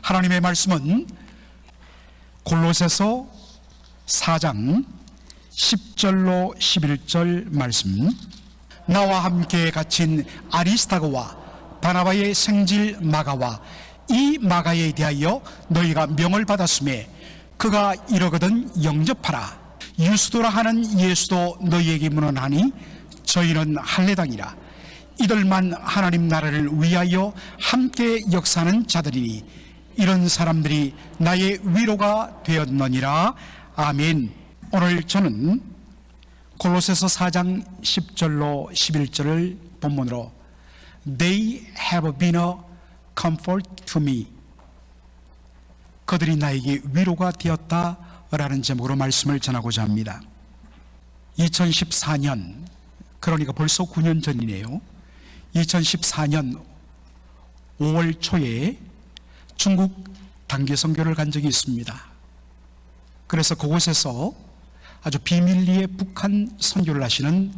하나님의 말씀은 골로새서 4장 10절로 11절 말씀. 나와 함께 갇힌 아리스타고와 바나바의 생질 마가와 이 마가에 대하여 너희가 명을 받았음에 그가 이러거든 영접하라. 유스도라 하는 예수도 너희에게 문안하니 저희는 할례당이라. 이들만 하나님 나라를 위하여 함께 역사하는 자들이니 이런 사람들이 나의 위로가 되었느니라. 아멘. 오늘 저는 골로새서 4장 10절로 11절을 본문으로 They have been a comfort to me, 그들이 나에게 위로가 되었다라는 제목으로 말씀을 전하고자 합니다. 2014년, 그러니까 벌써 9년 전이네요. 2014년 5월 초에 중국 단기 선교를 간 적이 있습니다. 그래서 그곳에서 아주 비밀리에 북한 선교를 하시는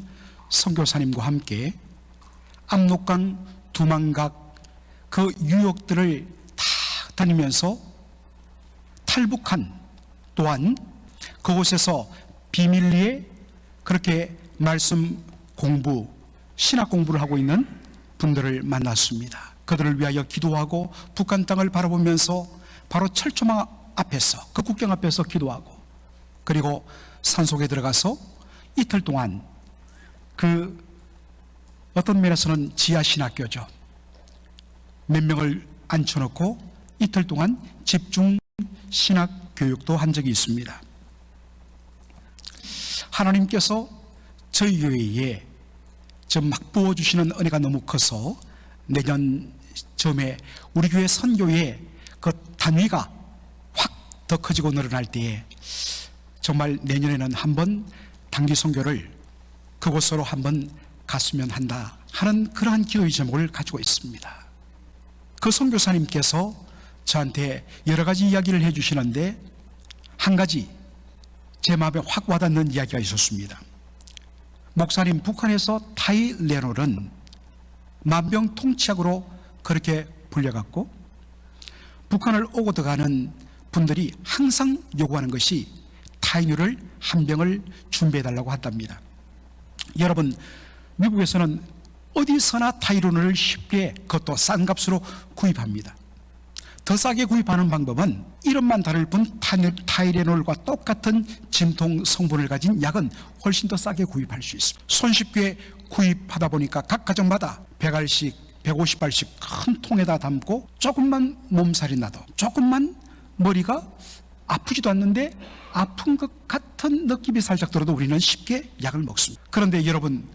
선교사님과 함께 압록강, 두만각 그 유역들을 다 다니면서 탈북한, 또한 그곳에서 비밀리에 그렇게 말씀 공부, 신학 공부를 하고 있는 분들을 만났습니다. 그들을 위하여 기도하고 북한 땅을 바라보면서 바로 철조망 앞에서, 그 국경 앞에서 기도하고, 그리고 산속에 들어가서 이틀 동안 그 어떤 면에서는 지하신학교죠. 몇 명을 앉혀놓고 이틀 동안 집중 신학 교육도 한 적이 있습니다. 하나님께서 저희 교회에 막 부어주시는 은혜가 너무 커서 내년 즈음에 우리 교회 선교의 그 단위가 확 더 커지고 늘어날 때에 정말 내년에는 한번 단기 선교를 그곳으로 한번 갔으면 한다 하는 그러한 기도의 제목을 가지고 있습니다. 그 선교사님께서 저한테 여러 가지 이야기를 해주시는데 한 가지 제 마음에 확 와닿는 이야기가 있었습니다. 목사님, 북한에서 타이레놀은 만병통치약으로 그렇게 불려갔고 북한을 오고 들어가는 분들이 항상 요구하는 것이 타이레놀을 한 병을 준비해달라고 한답니다. 여러분, 미국에서는 어디서나 타이레놀을 쉽게, 그것도 싼 값으로 구입합니다. 더 싸게 구입하는 방법은 이름만 다를 뿐 타이레놀과 똑같은 진통 성분을 가진 약은 훨씬 더 싸게 구입할 수 있습니다. 손쉽게 구입하다 보니까 각 가정마다 100알씩 150알씩 큰 통에다 담고 조금만 몸살이 나도, 조금만 머리가 아프지도 않는데 아픈 것 같은 느낌이 살짝 들어도 우리는 쉽게 약을 먹습니다. 그런데 여러분,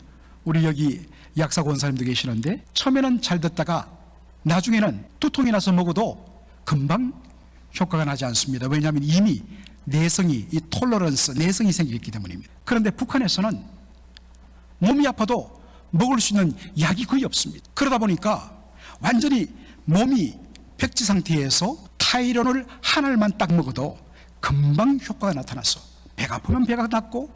우리 여기 약사 권사님도 계시는데 처음에는 잘 듣다가 나중에는 두통이 나서 먹어도 금방 효과가 나지 않습니다. 왜냐하면 이미 내성이, 이 톨러런스, 내성이 생기기 때문입니다. 그런데 북한에서는 몸이 아파도 먹을 수 있는 약이 거의 없습니다. 그러다 보니까 완전히 몸이 백지 상태에서 타이레놀 한 알만 딱 먹어도 금방 효과가 나타나서 배가 아프면 배가 낫고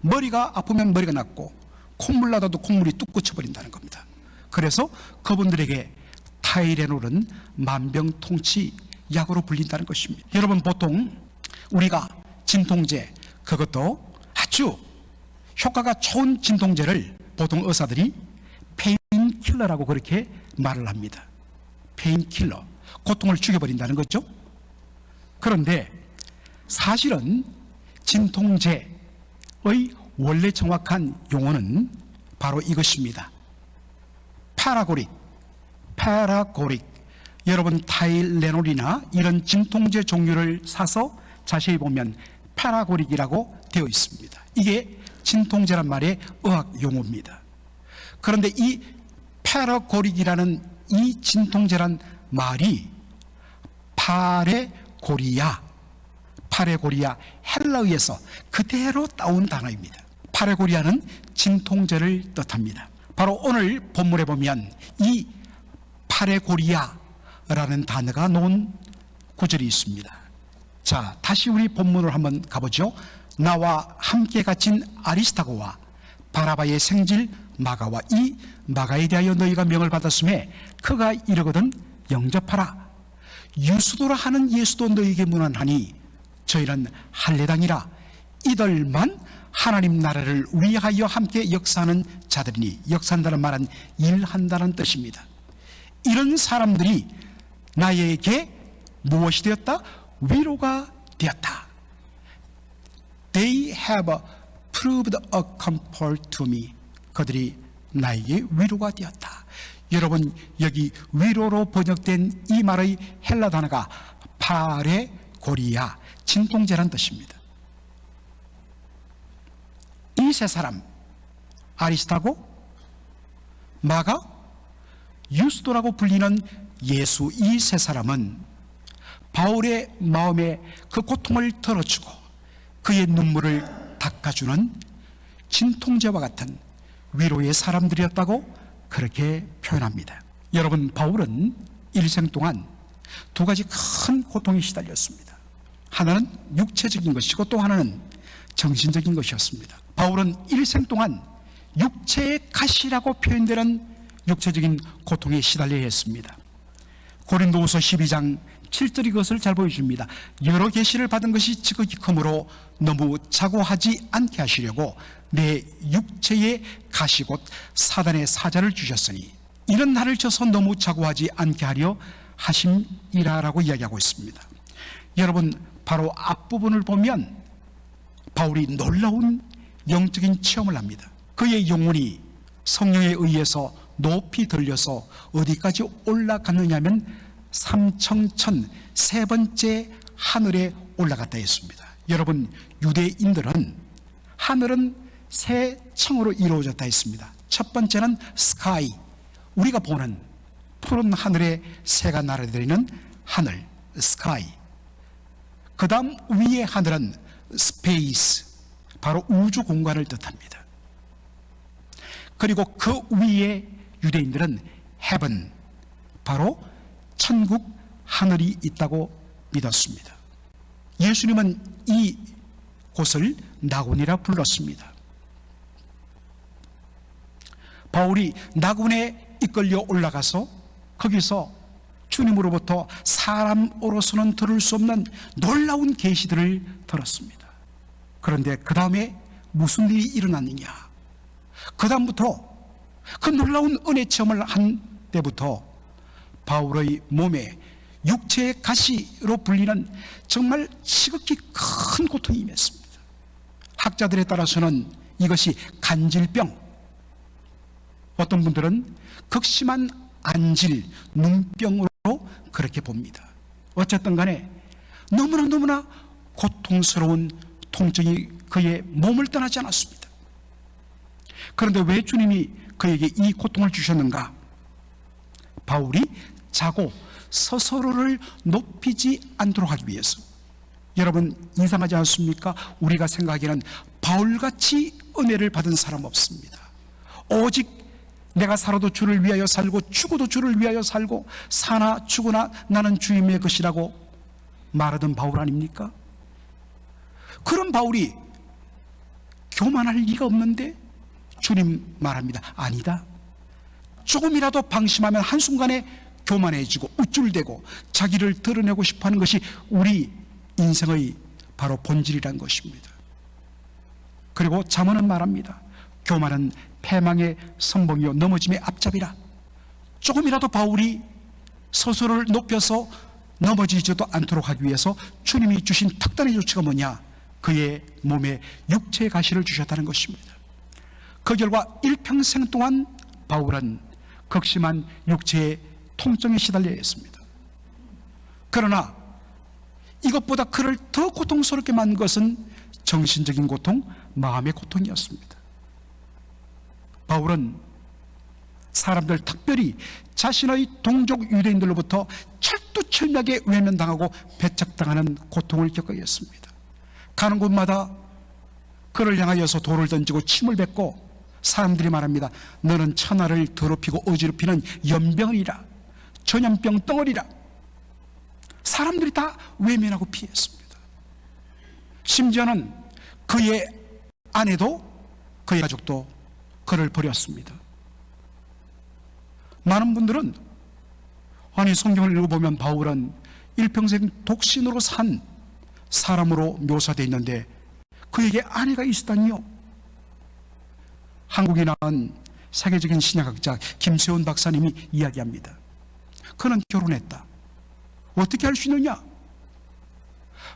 머리가 아프면 머리가 낫고 콧물 나다도 콧물이 뚝 그쳐버린다는 겁니다. 그래서 그분들에게 타이레놀은 만병통치 약으로 불린다는 것입니다. 여러분, 보통 우리가 진통제, 그것도 아주 효과가 좋은 진통제를 보통 의사들이 페인킬러라고 그렇게 말을 합니다. 페인킬러, 고통을 죽여버린다는 거죠. 그런데 사실은 진통제의 원래 정확한 용어는 바로 이것입니다. 파라고릭. 여러분, 타이레놀이나 이런 진통제 종류를 사서 자세히 보면 파라고릭이라고 되어 있습니다. 이게 진통제란 말의 의학 용어입니다. 그런데 이 파라고릭이라는 이 진통제란 말이 파레고리아 헬라어에서 그대로 따온 단어입니다. 파레고리아는 진통제를 뜻합니다. 바로 오늘 본문에 보면 이 파레고리아라는 단어가 놓은 구절이 있습니다. 자, 다시 우리 본문으로 한번 가보죠. 나와 함께 갇힌 아리스타고와 바나바의 생질 마가와 이 마가에 대하여 너희가 명을 받았음에 그가 이르거든 영접하라. 유수도라 하는 예수도 너에게 무난하니 저희는 할례당이라 이들만 하나님 나라를 위하여 함께 역사하는 자들이니, 역사한다는 말은 일한다는 뜻입니다. 이런 사람들이 나에게 무엇이 되었다? 위로가 되었다. They have proved a comfort to me. 그들이 나에게 위로가 되었다. 여러분, 여기 위로로 번역된 이 말의 헬라 단어가 파레고리아, 진통제란 뜻입니다. 이 세 사람, 아리스타고, 마가, 유스도라고 불리는 예수, 이 세 사람은 바울의 마음에 그 고통을 덜어주고 그의 눈물을 닦아주는 진통제와 같은 위로의 사람들이었다고 그렇게 표현합니다. 여러분, 바울은 일생 동안 두 가지 큰 고통에 시달렸습니다. 하나는 육체적인 것이고 또 하나는 정신적인 것이었습니다. 바울은 일생 동안 육체의 가시라고 표현되는 육체적인 고통에 시달려야 했습니다. 고린도후서 12장 7절이 그것을 잘 보여줍니다. 여러 계시를 받은 것이 지극히 크므로 너무 자고하지 않게 하시려고 내 육체의 가시 곧 사단의 사자를 주셨으니 이런 날을 쳐서 너무 자고하지 않게 하려 하심이라라고 이야기하고 있습니다. 여러분, 바로 앞부분을 보면 바울이 놀라운 영적인 체험을 합니다. 그의 영혼이 성령에 의해서 높이 들려서 어디까지 올라갔느냐 하면 삼청천, 세 번째 하늘에 올라갔다 했습니다. 여러분, 유대인들은 하늘은 세 층으로 이루어졌다 했습니다. 첫 번째는 스카이, 우리가 보는 푸른 하늘에 새가 날아다니는 하늘, 스카이. 그 다음 위의 하늘은 스페이스, 바로 우주 공간을 뜻합니다. 그리고 그 위에 유대인들은 헤븐, 바로 천국 하늘이 있다고 믿었습니다. 예수님은 이 곳을 나군이라 불렀습니다. 바울이 나군에 이끌려 올라가서 거기서 주님으로부터 사람으로서는 들을 수 없는 놀라운 계시들을 들었습니다. 그런데 그 다음에 무슨 일이 일어났느냐? 그 다음부터 그 놀라운 은혜 체험을 한 때부터 바울의 몸에 육체의 가시로 불리는 정말 지극히 큰 고통이 임했습니다. 학자들에 따라서는 이것이 간질병, 어떤 분들은 극심한 안질, 눈병으로 그렇게 봅니다. 어쨌든 간에 너무나 고통스러운 통증이 그의 몸을 떠나지 않았습니다. 그런데 왜 주님이 그에게 이 고통을 주셨는가? 바울이 자고 스스로를 높이지 않도록 하기 위해서. 여러분, 이상하지 않습니까? 우리가 생각하기에는 바울같이 은혜를 받은 사람 없습니다. 오직 내가 살아도 주를 위하여 살고 죽어도 주를 위하여 살고 사나 죽으나 나는 주님의 것이라고 말하던 바울 아닙니까? 그런 바울이 교만할 리가 없는데 주님 말합니다. 아니다. 조금이라도 방심하면 한순간에 교만해지고 우쭐대고 자기를 드러내고 싶어하는 것이 우리 인생의 바로 본질이란 것입니다. 그리고 잠언은 말합니다. 교만은 패망의 선봉이요 넘어짐의 앞잡이라. 조금이라도 바울이 스스로를 높여서 넘어지지도 않도록 하기 위해서 주님이 주신 특단의 조치가 뭐냐? 그의 몸에 육체의 가시를 주셨다는 것입니다. 그 결과 일평생 동안 바울은 극심한 육체의 통증에 시달려야 했습니다. 그러나 이것보다 그를 더 고통스럽게 만든 것은 정신적인 고통, 마음의 고통이었습니다. 바울은 사람들, 특별히 자신의 동족 유대인들로부터 철두철미하게 외면당하고 배척당하는 고통을 겪어야 했습니다. 가는 곳마다 그를 향하여서 돌을 던지고 침을 뱉고 사람들이 말합니다. 너는 천하를 더럽히고 어지럽히는 연병이라, 전염병 덩어리라. 사람들이 다 외면하고 피했습니다. 심지어는 그의 아내도 그의 가족도 그를 버렸습니다. 많은 분들은 아니 성경을 읽어보면 바울은 일평생 독신으로 산 사람으로 묘사되어 있는데 그에게 아내가 있었다니요. 한국에 나온 세계적인 신약학자 김세훈 박사님이 이야기합니다. 그는 결혼했다. 어떻게 할 수 있느냐?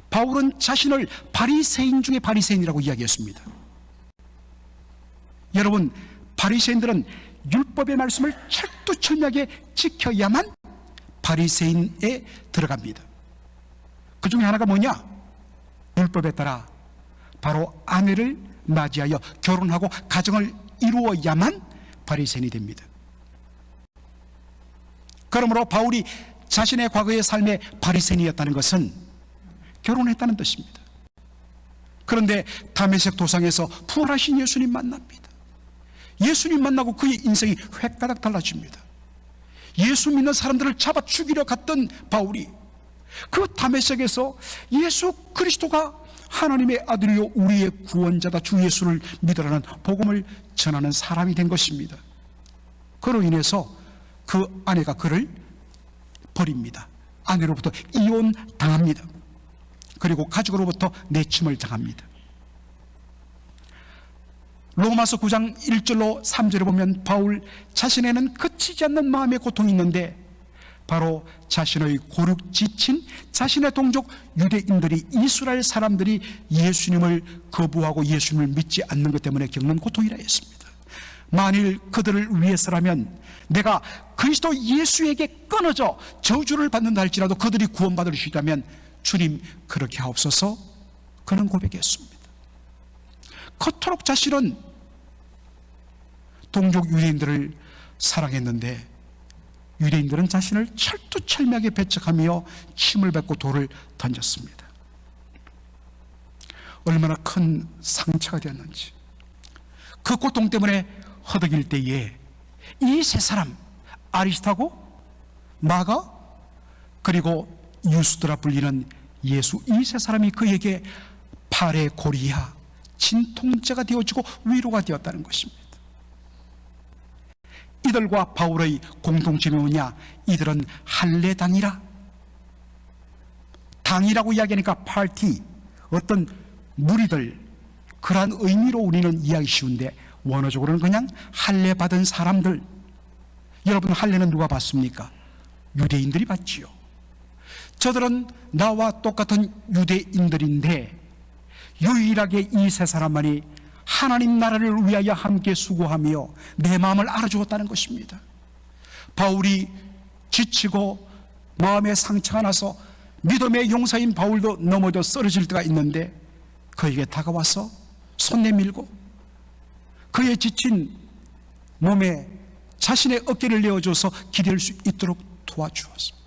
바울은 자신을 바리새인 중에 바리새인이라고 이야기했습니다. 여러분, 바리새인들은 율법의 말씀을 철두철미하게 지켜야만 바리새인에 들어갑니다. 그 중에 하나가 뭐냐? 율법에 따라 바로 아내를 맞이하여 결혼하고 가정을 이루어야만 바리새인이 됩니다. 그러므로 바울이 자신의 과거의 삶의 바리새인이었다는 것은 결혼했다는 뜻입니다. 그런데 다메섹 도상에서 부활하신 예수님 만납니다. 예수님 만나고 그의 인생이 획가닥 달라집니다. 예수 믿는 사람들을 잡아 죽이려 갔던 바울이 그 다메섹에서 예수 그리스도가 하나님의 아들이요 우리의 구원자다 주 예수를 믿으라는 복음을 전하는 사람이 된 것입니다. 그로 인해서 그 아내가 그를 버립니다. 아내로부터 이혼당합니다. 그리고 가족으로부터 내침을 당합니다. 로마서 9장 1절로 3절에 보면 바울 자신에는 그치지 않는 마음의 고통이 있는데 바로 자신의 고륙 지친 자신의 동족 유대인들이 이스라엘 사람들이 예수님을 거부하고 예수님을 믿지 않는 것 때문에 겪는 고통이라 했습니다. 만일 그들을 위해서라면 내가 그리스도 예수에게 끊어져 저주를 받는다 할지라도 그들이 구원받을 수 있다면 주님 그렇게 하옵소서. 그는 고백했습니다. 그토록 자신은 동족 유대인들을 사랑했는데 유대인들은 자신을 철두철미하게 배척하며 침을 뱉고 돌을 던졌습니다. 얼마나 큰 상처가 되었는지. 그 고통 때문에 허덕일 때에 이 세 사람 아리스타고 마가 그리고 유스드라 불리는 예수 이 세 사람이 그에게 팔의 고리야 진통제가 되어지고 위로가 되었다는 것입니다. 이들과 바울의 공통점이 뭐냐? 이들은 할례당이라. 당이라고 이야기하니까 파티, 어떤 무리들, 그러한 의미로 우리는 이해하기 쉬운데 원어적으로는 그냥 할례 받은 사람들. 여러분, 할례는 누가 받습니까? 유대인들이 받지요. 저들은 나와 똑같은 유대인들인데 유일하게 이 세 사람만이 하나님 나라를 위하여 함께 수고하며 내 마음을 알아주었다는 것입니다. 바울이 지치고 마음에 상처가 나서 믿음의 용사인 바울도 넘어져 쓰러질 때가 있는데 그에게 다가와서 손 내밀고 그의 지친 몸에 자신의 어깨를 내어줘서 기댈 수 있도록 도와주었습니다.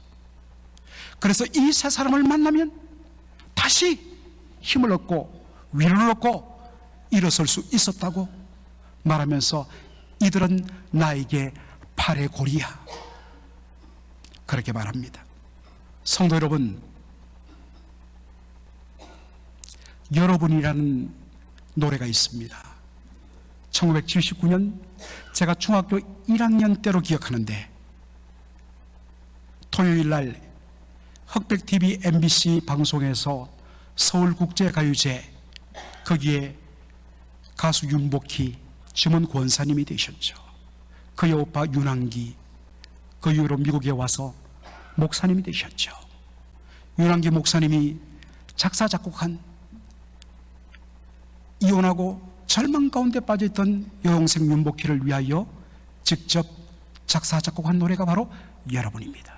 그래서 이 세 사람을 만나면 다시 힘을 얻고 위로를 얻고 일어설 수 있었다고 말하면서 이들은 나에게 팔의 고리야 그렇게 말합니다. 성도 여러분, 여러분이라는 노래가 있습니다. 1979년 제가 중학교 1학년 때로 기억하는데 토요일날 흑백TV MBC 방송에서 서울국제가요제 거기에 가수 윤복희, 지문 권사님이 되셨죠. 그의 오빠 윤항기, 그 이후로 미국에 와서 목사님이 되셨죠. 윤항기 목사님이 작사 작곡한 이혼하고 절망 가운데 빠져있던 여동생 윤복희를 위하여 직접 작사 작곡한 노래가 바로 여러분입니다.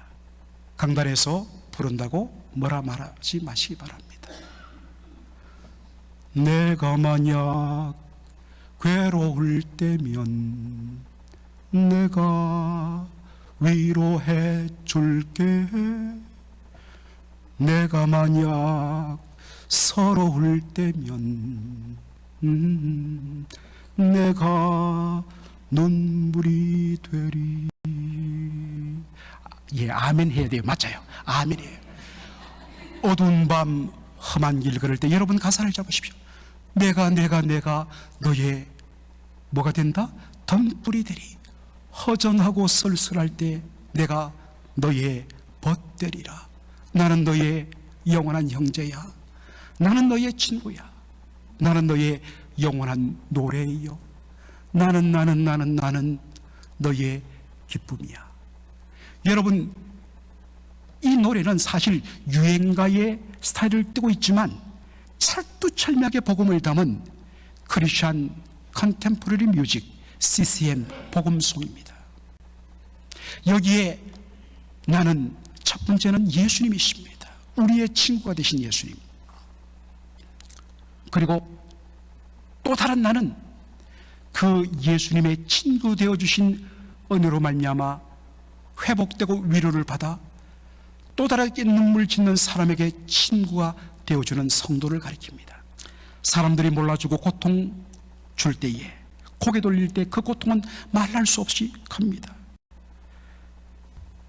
강단에서 부른다고 뭐라 말하지 마시기 바랍니다. 내가 만약 괴로울 때면 내가 위로해 줄게. 내가 만약 서러울 때면 내가 눈물이 되리. 예, 아멘 해야 돼요. 맞아요. 아멘이에요. 어두운 밤 험한 길 걸을 때 여러분 가사를 잡으십시오. 내가 너의 뭐가 된다? 등불이 되리. 허전하고 쓸쓸할 때 내가 너의 벗되리라. 나는 너의 영원한 형제야. 나는 너의 친구야. 나는 너의 영원한 노래이요. 나는 너의 기쁨이야. 여러분, 이 노래는 사실 유행가의 스타일을 띠고 있지만 철두철미하게 복음을 담은 크리스천 컨템포러리 뮤직 CCM 복음송입니다. 여기에 나는 첫 번째는 예수님이십니다. 우리의 친구가 되신 예수님. 그리고 또 다른 나는 그 예수님의 친구 되어주신 은혜로 말미암아 회복되고 위로를 받아 또 다르게 눈물 짓는 사람에게 친구가 되어주는 성도를 가리킵니다. 사람들이 몰라주고 고통 줄 때에, 고개 돌릴 때 그 고통은 말할 수 없이 큽니다.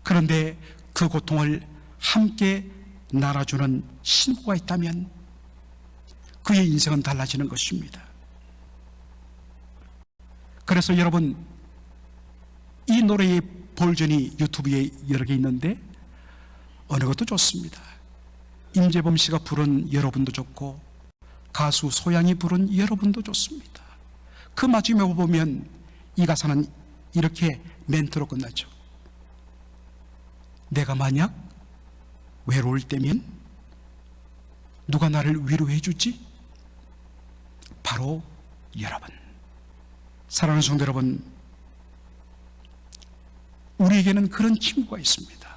그런데 그 고통을 함께 나눠주는 친구가 있다면 그의 인생은 달라지는 것입니다. 그래서 여러분, 이 노래의 버전이 유튜브에 여러 개 있는데 어느 것도 좋습니다. 임재범 씨가 부른 여러분도 좋고 가수 소양이 부른 여러분도 좋습니다. 그 마지막에 보면 이 가사는 이렇게 멘트로 끝나죠. 내가 만약 외로울 때면 누가 나를 위로해 주지? 바로 여러분. 사랑하는 성도 여러분, 우리에게는 그런 친구가 있습니다.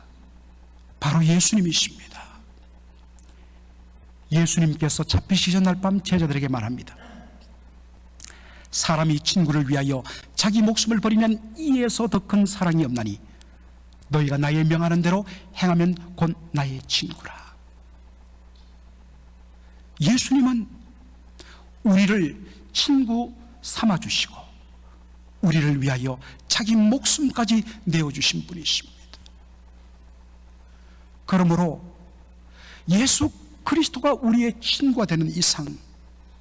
바로 예수님이십니다. 예수님께서 잡히시기 전날 밤 제자들에게 말합니다. 사람이 친구를 위하여 자기 목숨을 버리면 이에서 더 큰 사랑이 없나니 너희가 나의 명하는 대로 행하면 곧 나의 친구라. 예수님은 우리를 친구 삼아주시고 우리를 위하여 자기 목숨까지 내어주신 분이십니다. 그러므로 예수 그리스도가 우리의 친구가 되는 이상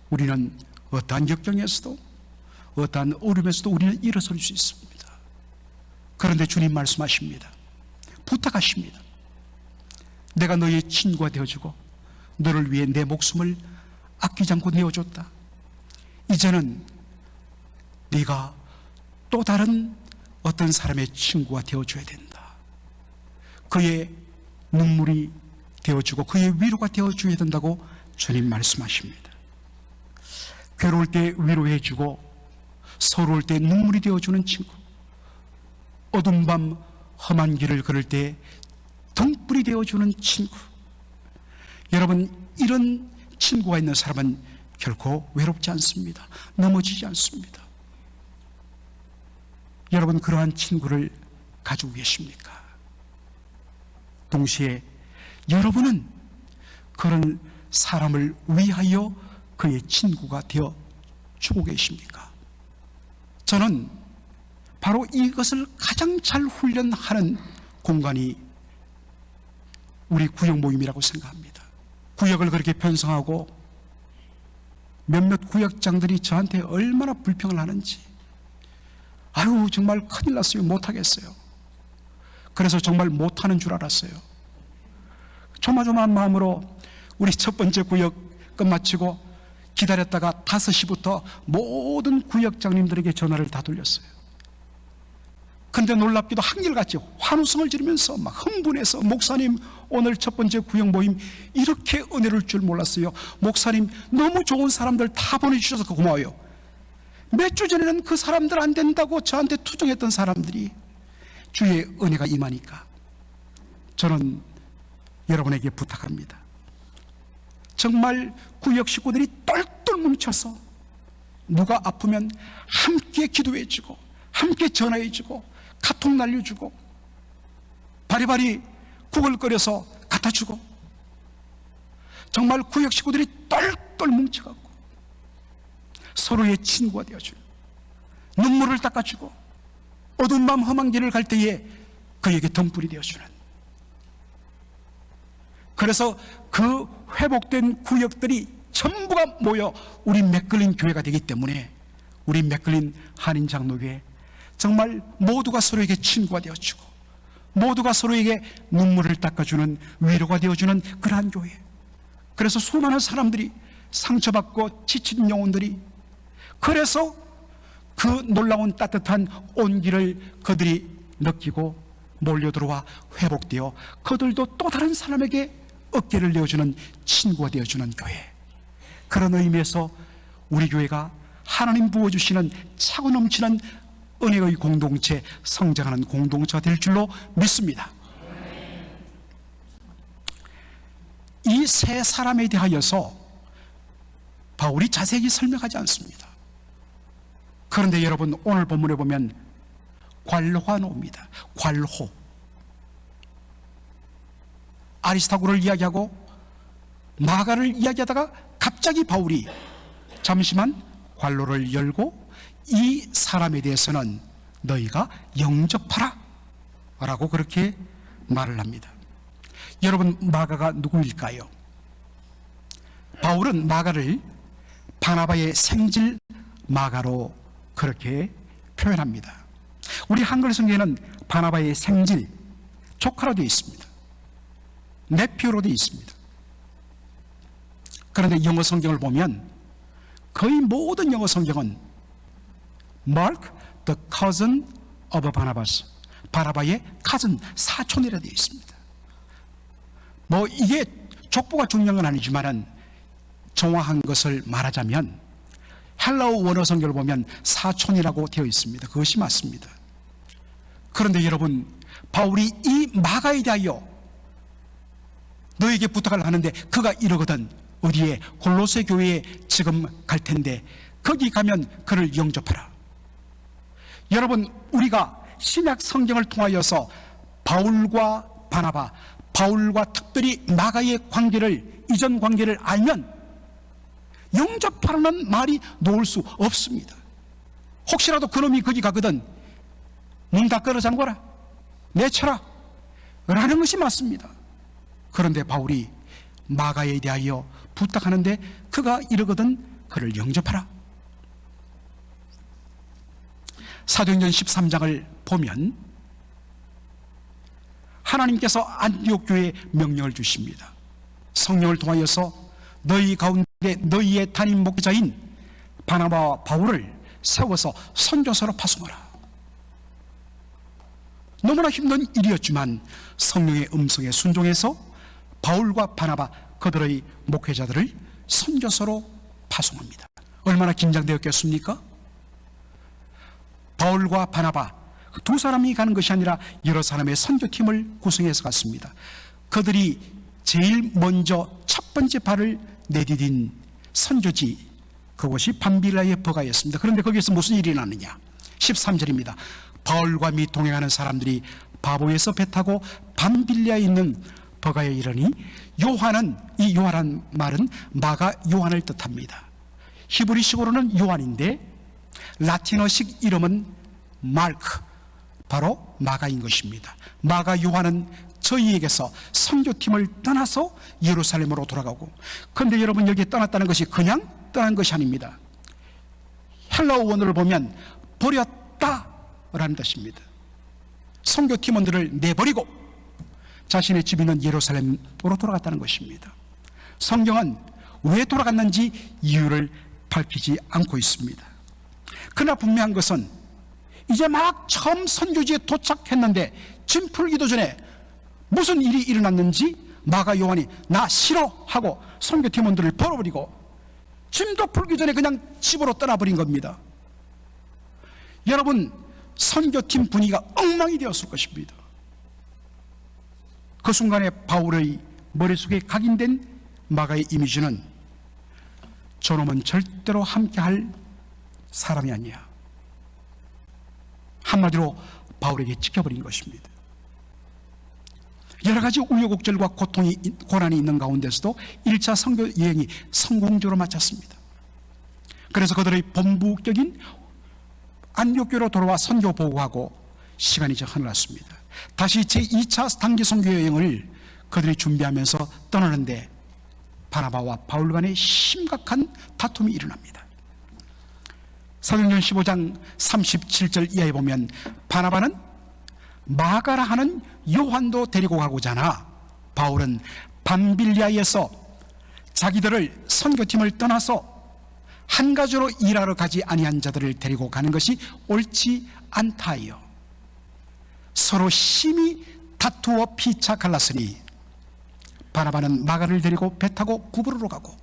우리는 어떠한 역경에서도 어떠한 어려움에서도 우리는 일어설 수 있습니다. 그런데 주님 말씀하십니다. 부탁하십니다. 내가 너의 친구가 되어주고 너를 위해 내 목숨을 아끼지 않고 내어줬다. 이제는 네가 또 다른 어떤 사람의 친구가 되어줘야 된다. 그의 눈물이 되어주고 그의 위로가 되어줘야 된다고 주님 말씀하십니다. 괴로울 때 위로해주고 서러울 때 눈물이 되어주는 친구, 어두운 밤 험한 길을 걸을 때 등불이 되어주는 친구. 여러분, 이런 친구가 있는 사람은 결코 외롭지 않습니다. 넘어지지 않습니다. 여러분, 그러한 친구를 가지고 계십니까? 동시에 여러분은 그런 사람을 위하여 그의 친구가 되어 주고 계십니까? 저는 바로 이것을 가장 잘 훈련하는 공간이 우리 구역 모임이라고 생각합니다. 구역을 그렇게 편성하고 몇몇 구역장들이 저한테 얼마나 불평을 하는지, 아유 정말 큰일 났어요. 못하겠어요. 그래서 정말 못하는 줄 알았어요. 조마조마한 마음으로 우리 첫 번째 구역 끝마치고 기다렸다가 5시부터 모든 구역장님들에게 전화를 다 돌렸어요. 근데 놀랍게도 한결같이 환호성을 지르면서 막 흥분해서, 목사님 오늘 첫 번째 구역 모임 이렇게 은혜를 줄 몰랐어요. 목사님 너무 좋은 사람들 다 보내주셔서 고마워요. 몇 주 전에는 그 사람들 안 된다고 저한테 투정했던 사람들이 주의 은혜가 임하니까 저는 여러분에게 부탁합니다. 정말 구역 식구들이 똘똘 뭉쳐서 누가 아프면 함께 기도해주고 함께 전화해주고 카톡 날려주고 바리바리 국을 끓여서 갖다주고, 정말 구역 식구들이 똘똘 뭉쳐갖고 서로의 친구가 되어주고 눈물을 닦아주고 어두운 밤 험한 길을 갈 때에 그에게 등불이 되어주는, 그래서 그 회복된 구역들이 전부가 모여 우리 맥클린 교회가 되기 때문에 우리 맥클린 한인장로교회 정말 모두가 서로에게 친구가 되어주고 모두가 서로에게 눈물을 닦아주는, 위로가 되어주는 그러한 교회. 그래서 수많은 사람들이, 상처받고 지친 영혼들이, 그래서 그 놀라운 따뜻한 온기를 그들이 느끼고 몰려들어와 회복되어 그들도 또 다른 사람에게 어깨를 내어주는 친구가 되어주는 교회. 그런 의미에서 우리 교회가 하나님 부어주시는 차고 넘치는 은혜의 공동체, 성장하는 공동체가 될 줄로 믿습니다. 이 세 사람에 대하여서 바울이 자세히 설명하지 않습니다. 그런데 여러분, 오늘 본문에 보면 괄호가 나옵니다. 괄호. 아리스타고를 이야기하고 마가를 이야기하다가 갑자기 바울이 잠시만 괄호를 열고 이 사람에 대해서는 너희가 영접하라 라고 그렇게 말을 합니다. 여러분, 마가가 누구일까요? 바울은 마가를 바나바의 생질 마가로 그렇게 표현합니다. 우리 한글 성경에는 바나바의 생질, 조카로 되어 있습니다. 네피오로 되어 있습니다. 그런데 영어 성경을 보면 거의 모든 영어 성경은 Mark, the cousin of Barnabas, 바나바의 cousin, 사촌이라 되어 있습니다. 뭐 이게 족보가 중요한 건 아니지만은 정확한 것을 말하자면 헬라어 원어 성경을 보면 사촌이라고 되어 있습니다. 그것이 맞습니다. 그런데 여러분, 바울이 이 마가에 대하여 너에게 부탁을 하는데 그가 이러거든. 어디에? 골로새 교회에 지금 갈 텐데 거기 가면 그를 영접하라. 여러분, 우리가 신약 성경을 통하여서 바울과 바나바, 바울과 특별히 마가의 관계를, 이전 관계를 알면 영접하라는 말이 놓을 수 없습니다. 혹시라도 그놈이 거기 가거든 문 다 끌어 잠궈라, 내쳐라 라는 것이 맞습니다. 그런데 바울이 마가에 대하여 부탁하는데 그가 이러거든 그를 영접하라. 사도행전 13장을 보면 하나님께서 안디옥 교회에 명령을 주십니다. 성령을 통하여서 너희 가운데 너희의 담임 목자인 바나바와 바울을 세워서 선교사로 파송하라. 너무나 힘든 일이었지만 성령의 음성에 순종해서 바울과 바나바, 그들의 목회자들을 선교사로 파송합니다. 얼마나 긴장되었겠습니까? 바울과 바나바 두 사람이 가는 것이 아니라 여러 사람의 선교팀을 구성해서 갔습니다. 그들이 제일 먼저 첫 번째 발을 내디딘 선교지, 그것이 밤빌라의 버가였습니다. 그런데 거기에서 무슨 일이 나느냐? 13절입니다. 바울과 및 동행하는 사람들이 바보에서 배 타고 밤빌라에 있는 버가에 이르니, 요한은, 이 요한이라는 말은 마가 요한을 뜻합니다. 히브리식으로는 요한인데 라틴어식 이름은 마크, 바로 마가인 것입니다. 마가 요한은 저희에게서 선교팀을 떠나서 예루살렘으로 돌아가고, 그런데 여러분, 여기에 떠났다는 것이 그냥 떠난 것이 아닙니다. 헬라어 원어를 보면 버렸다 라는 뜻입니다. 선교팀원들을 내버리고 자신의 집 있는 예루살렘으로 돌아갔다는 것입니다. 성경은 왜 돌아갔는지 이유를 밝히지 않고 있습니다. 그러나 분명한 것은 이제 막 처음 선교지에 도착했는데 짐 풀기도 전에 무슨 일이 일어났는지 마가 요한이 나 싫어 하고 선교팀원들을 벌어버리고 짐도 풀기 전에 그냥 집으로 떠나버린 겁니다. 여러분, 선교팀 분위기가 엉망이 되었을 것입니다. 그 순간에 바울의 머릿속에 각인된 마가의 이미지는 저놈은 절대로 함께할 사람이 아니야. 한마디로 바울에게 찍혀버린 것입니다. 여러 가지 우여곡절과 고난이 있는 가운데서도 1차 선교 여행이 성공적으로 마쳤습니다. 그래서 그들의 본부격인 안디옥교로 돌아와 선교 보고하고 시간이 이제 흘렀습니다. 다시 제2차 단기 선교 여행을 그들이 준비하면서 떠나는데 바나바와 바울 간에 심각한 다툼이 일어납니다. 사도행전 15장 37절 이하에 보면 바나바는 마가라 하는 요한도 데리고 가고자 하나 바울은 밤빌리아에서 자기들을 선교팀을 떠나서 한 가지로 일하러 가지 아니한 자들을 데리고 가는 것이 옳지 않다요. 서로 심히 다투어 피차 갈랐으니 바나바는 마가를 데리고 배 타고 구브로로 가고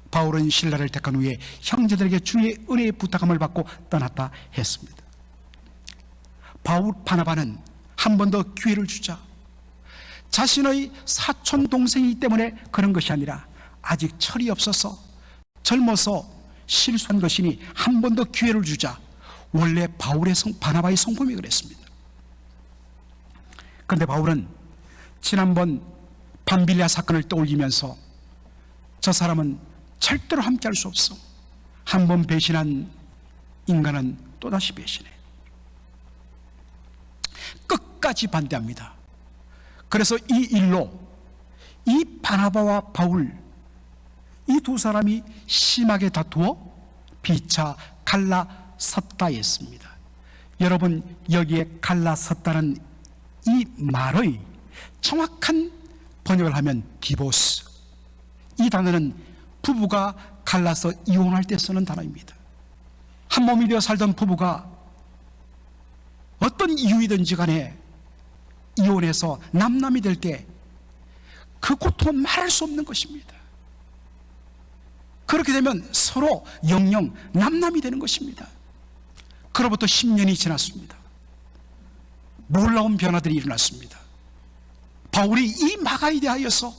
바울은 실라를 택한 후에 형제들에게 주의 은혜의 부탁함을 받고 떠났다 했습니다. 바나바는 한 번 더 기회를 주자. 자신의 사촌 동생이기 때문에 그런 것이 아니라 아직 철이 없어서 젊어서 실수한 것이니 한 번 더 기회를 주자. 원래 바나바의 성품이 그랬습니다. 그런데 바울은 지난번 밤빌리아 사건을 떠올리면서 저 사람은 절대로 함께할 수 없어. 한 번 배신한 인간은 또다시 배신해. 끝까지 반대합니다. 그래서 이 일로 이 바나바와 바울 이 두 사람이 심하게 다투어 피차 갈라섰다 했습니다. 여러분, 여기에 갈라섰다는 이 말의 정확한 번역을 하면 디보스, 이 단어는 부부가 갈라서 이혼할 때 쓰는 단어입니다. 한 몸이 되어 살던 부부가 어떤 이유이든지 간에 이혼해서 남남이 될 때 그 고통은 말할 수 없는 것입니다. 그렇게 되면 서로 영영 남남이 되는 것입니다. 그로부터 10년이 지났습니다. 놀라운 변화들이 일어났습니다. 바울이 이 마가에 대하여서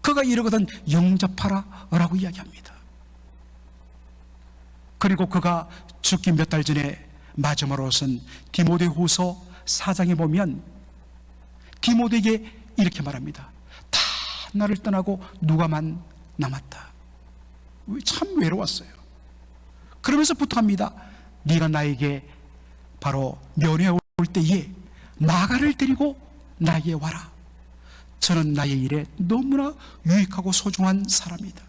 그가 이러거든 영접하라 라고 이야기합니다. 그리고 그가 죽기 몇 달 전에 마지막으로 쓴 디모데후서 4장에 보면 디모데에게 이렇게 말합니다. 다 나를 떠나고 누가만 남았다. 참 외로웠어요. 그러면서 부탁합니다. 네가 나에게 바로 면회 올 때에 마가를 데리고 나에게 와라. 저는 나의 일에 너무나 유익하고 소중한 사람이다.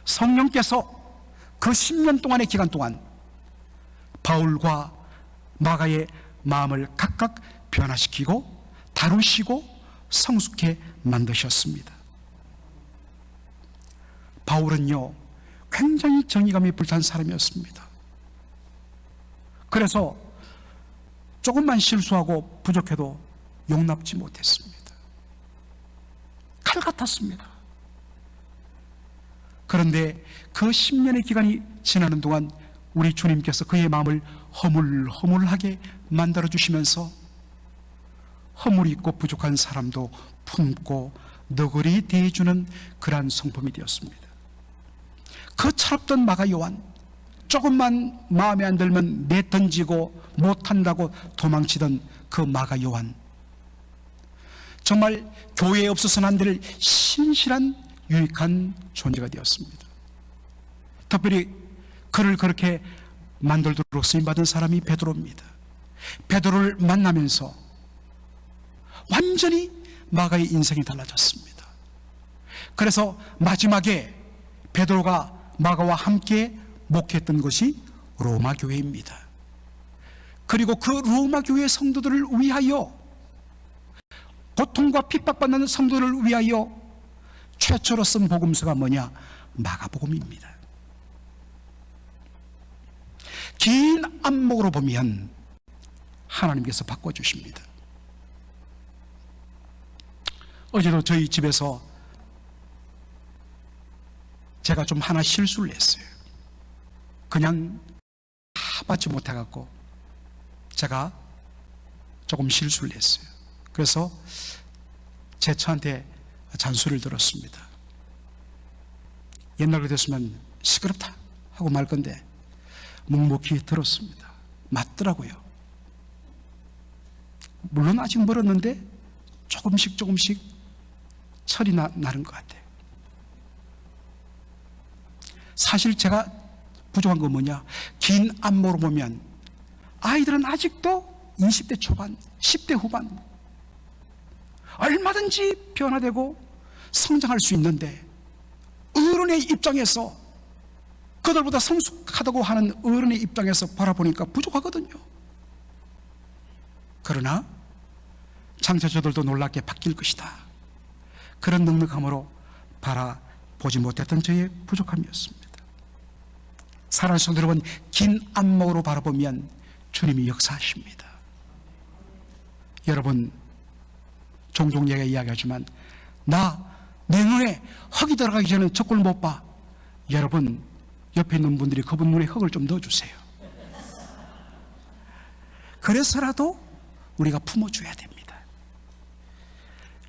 성령께서 그 10년 동안의 기간 동안 바울과 마가의 마음을 각각 변화시키고 다루시고 성숙해 만드셨습니다. 바울은요, 굉장히 정의감이 불탄 사람이었습니다. 그래서 조금만 실수하고 부족해도 용납지 못했습니다. 칼 같았습니다. 그런데 그 10년의 기간이 지나는 동안 우리 주님께서 그의 마음을 허물허물하게 만들어주시면서 허물이 있고 부족한 사람도 품고 너그리 대해주는 그러한 성품이 되었습니다. 그 철없던 마가 요한, 조금만 마음에 안 들면 내던지고 못한다고 도망치던 그 마가 요한, 정말 교회에 없어서는 안 될 신실한 유익한 존재가 되었습니다. 특별히 그를 그렇게 만들도록 쓰임받은 사람이 베드로입니다. 베드로를 만나면서 완전히 마가의 인생이 달라졌습니다. 그래서 마지막에 베드로가 마가와 함께 목회했던 것이 로마 교회입니다. 그리고 그 로마 교회 성도들을 위하여, 고통과 핍박받는 성도들을 위하여 최초로 쓴 복음서가 뭐냐? 마가복음입니다. 긴 안목으로 보면 하나님께서 바꿔주십니다. 어제도 저희 집에서 제가 좀 하나 실수를 했어요. 그냥 다 받지 못해갖고 제가 조금 실수를 했어요. 그래서 제 처한테 잔소리를 들었습니다. 옛날 같았으면 시끄럽다 하고 말 건데 묵묵히 들었습니다. 맞더라고요. 물론 아직 멀었는데 조금씩 철이 나는 것 같아요. 사실 제가 부족한 건 뭐냐? 긴 안목으로 보면 아이들은 아직도 20대 초반, 10대 후반 얼마든지 변화되고 성장할 수 있는데, 어른의 입장에서, 그들보다 성숙하다고 하는 어른의 입장에서 바라보니까 부족하거든요. 그러나 장차 저들도 놀랍게 바뀔 것이다. 그런 넉넉함으로 바라보지 못했던 저의 부족함이었습니다. 사랑하는 성도 여러분, 긴 안목으로 바라보면 주님이 역사하십니다. 여러분, 종종 제가 이야기하지만 내 눈에 흙이 들어가기 전에 저 꼴 못 봐. 여러분, 옆에 있는 분들이 그분 눈에 흙을 좀 넣어주세요. 그래서라도 우리가 품어줘야 됩니다.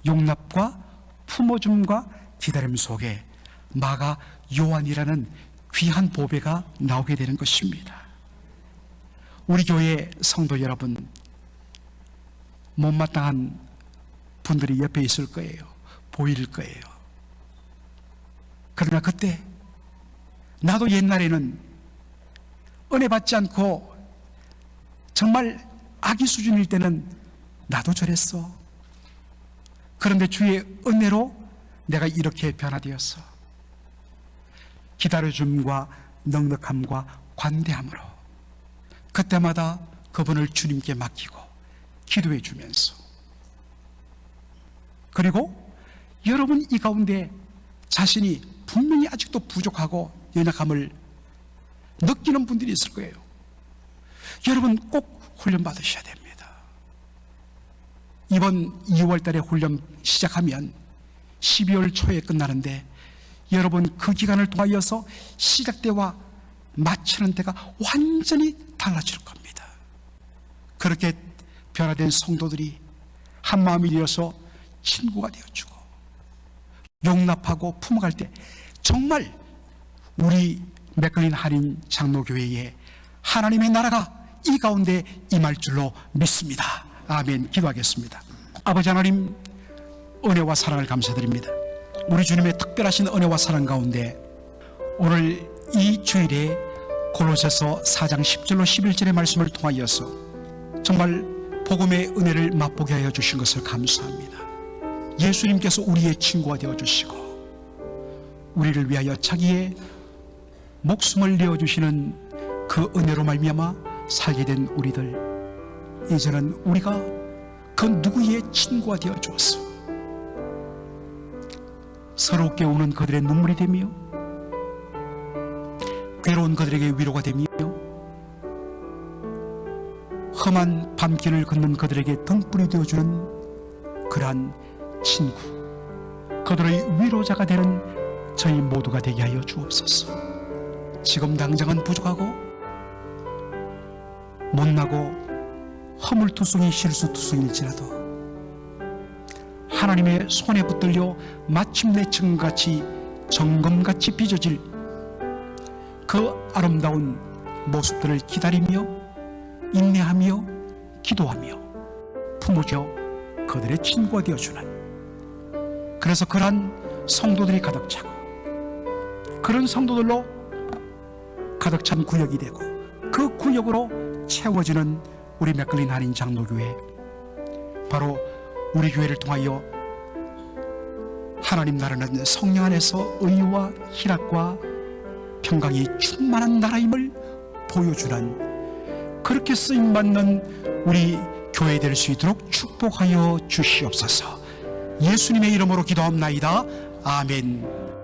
용납과 품어줌과 기다림 속에 마가 요한이라는 귀한 보배가 나오게 되는 것입니다. 우리 교회 성도 여러분, 못마땅한 분들이 옆에 있을 거예요. 보일 거예요. 그러나 그때 나도 옛날에는 은혜 받지 않고 정말 아기 수준일 때는 나도 저랬어. 그런데 주의 은혜로 내가 이렇게 변화되었어. 기다려줌과 넉넉함과 관대함으로 그때마다 그분을 주님께 맡기고 기도해 주면서, 그리고 여러분 이 가운데 자신이 분명히 아직도 부족하고 연약함을 느끼는 분들이 있을 거예요. 여러분 꼭 훈련 받으셔야 됩니다. 이번 2월 달에 훈련 시작하면 12월 초에 끝나는데 여러분 그 기간을 통하여서 시작 때와 마치는 때가 완전히 달라질 겁니다. 그렇게 변화된 성도들이 한 마음이 되어서 친구가 되어주고 용납하고 품어갈 때 정말 우리 맥클린 한인 장로교회에 하나님의 나라가 이 가운데 임할 줄로 믿습니다. 아멘. 기도하겠습니다. 아버지 하나님, 은혜와 사랑을 감사드립니다. 우리 주님의 특별하신 은혜와 사랑 가운데 오늘 이 주일에 골로새서 4장 10절로 11절의 말씀을 통하여서 정말 복음의 은혜를 맛보게 하여 주신 것을 감사합니다. 예수님께서 우리의 친구가 되어주시고 우리를 위하여 자기의 목숨을 내어주시는 그 은혜로 말미암아 살게 된 우리들, 이제는 우리가 그 누구의 친구가 되어주었어. 서럽게 우는 그들의 눈물이 되며 괴로운 그들에게 위로가 되며 험한 밤길을 걷는 그들에게 등불이 되어주는 그러한 친구, 그들의 위로자가 되는 저희 모두가 되게 하여 주옵소서. 지금 당장은 부족하고 못나고 허물투성이 실수투성일지라도 하나님의 손에 붙들려 마침내 정같이 정금같이 빚어질 그 아름다운 모습들을 기다리며 인내하며 기도하며 품어줘 그들의 친구가 되어주는, 그래서 그러한 성도들이 가득 차고 그런 성도들로 가득 찬 구역이 되고 그 구역으로 채워지는 우리 맥클린 한인 장로교회, 바로 우리 교회를 통하여 하나님 나라는 성령 안에서 의와 희락과 평강이 충만한 나라임을 보여주는, 그렇게 쓰임받는 우리 교회 될 수 있도록 축복하여 주시옵소서. 예수님의 이름으로 기도합나이다. 아멘.